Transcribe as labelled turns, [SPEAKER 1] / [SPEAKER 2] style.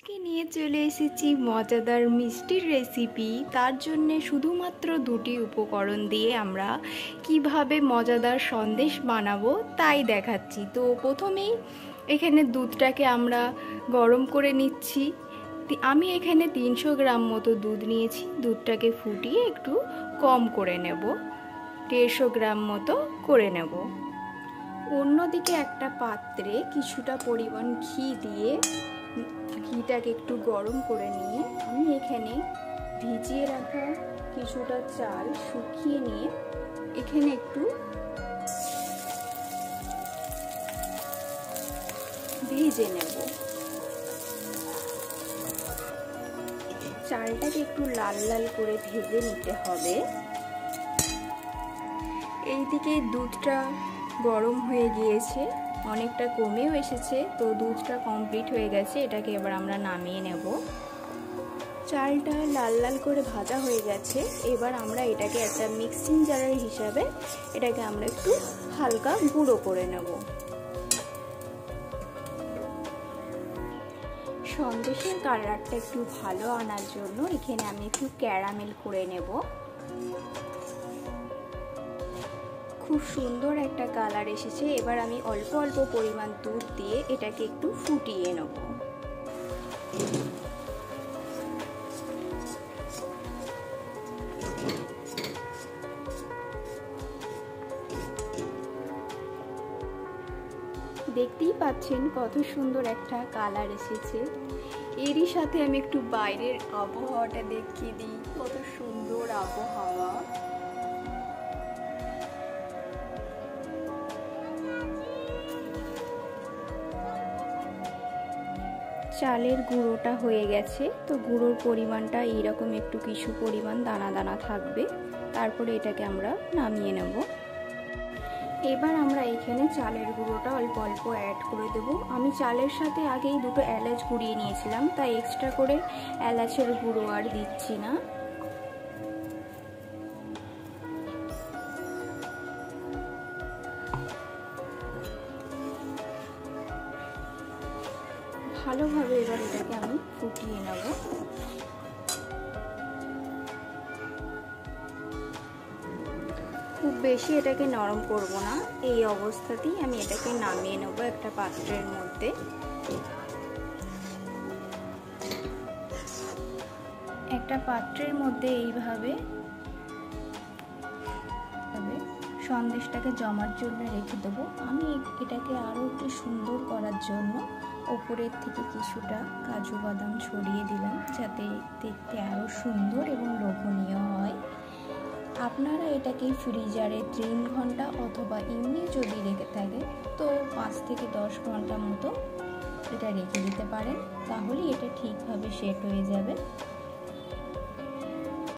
[SPEAKER 1] আজকে নিয়ে চলে এসেছি মজাদার মিষ্টির রেসিপি। তার জন্যে শুধুমাত্র দুটি উপকরণ দিয়ে আমরা কিভাবে মজাদার সন্দেশ বানাবো তাই দেখাচ্ছি। তো প্রথমেই এখানে দুধটাকে আমরা গরম করে নিচ্ছি। আমি এখানে 300 গ্রাম মতো দুধ নিয়েছি। দুধটাকে ফুটিয়ে একটু কম করে নেব, 150 গ্রাম মতো করে নেব। অন্যদিকে একটা পাত্রে কিছুটা পরিমাণ ঘি দিয়ে ঘিটাকে একটু গরম করে নিয়ে আমি এখানে ভিজিয়ে রাখা কিছুটা চাল শুকিয়ে নিয়ে এখানে একটু ভেজে নেব। চালটাকে একটু লাল লাল করে ভেজে নিতে হবে। এইদিকে দুধটা গরম হয়ে গিয়েছে, অনেকটা কমেও এসেছে, তো দুধটা কমপ্লিট হয়ে গেছে। এটাকে এবার আমরা নামিয়ে নেব। চালটা লাল লাল করে ভাজা হয়ে গেছে। এবার আমরা এটাকে একটা মিক্সিং জারের হিসাবে এটাকে আমরা একটু হালকা গুঁড়ো করে নেব। সন্দেশের কালারটা একটু ভালো আনার জন্য এখানে আমি একটু ক্যারামেল করে নেব। খুব সুন্দর একটা কালার এসেছে। এবার আমি অল্প অল্প পরিমাণ দুধ দিয়ে এটাকে একটু ফুটিয়ে নেব। দেখতেই পাচ্ছেন কত সুন্দর একটা কালার এসেছে। এরই সাথে আমি একটু বাইরের আবহাওয়াটা দেখিয়ে দিই। কত সুন্দর আবহাওয়া। চালের গুঁড়োটা হয়ে গেছে, তো গুঁড়োর পরিমাণটা এইরকম একটু কিছু পরিমাণ দানা দানা থাকবে। তারপরে এটাকে আমরা নামিয়ে নেব। এবার আমরা এখানে চালের গুঁড়োটা অল্প অল্প অ্যাড করে দেব। আমি চালের সাথে আগেই দুটো এলাচ গুঁড়িয়ে নিয়েছিলাম, তাই এক্সট্রা করে এলাচের গুঁড়ো আর দিচ্ছি না। ভালোভাবে এবার এটাকে আমি ফুটিয়ে নেব। খুব বেশি এটাকে নরম করব না, এই অবস্থাতেই আমি এটাকে নামিয়ে নেব একটা পাত্রের মধ্যে। একটা পাত্রের মধ্যে এইভাবে সন্দেশটাকে জমার জন্য রেখে দেবো। আমি এটাকে আরও একটু সুন্দর করার জন্য ওপরের থেকে কিছুটা কাজু বাদাম ছড়িয়ে দিলাম, যাতে দেখতে আরও সুন্দর এবং লোভনীয় হয়। আপনারা এটাকে ফ্রিজারে 3 ঘন্টা অথবা এমনি যদি রেখে থাকে তো 5 থেকে 10 ঘন্টা মতো এটা রেখে দিতে পারেন, তাহলে এটা ঠিকভাবে সেট হয়ে যাবে।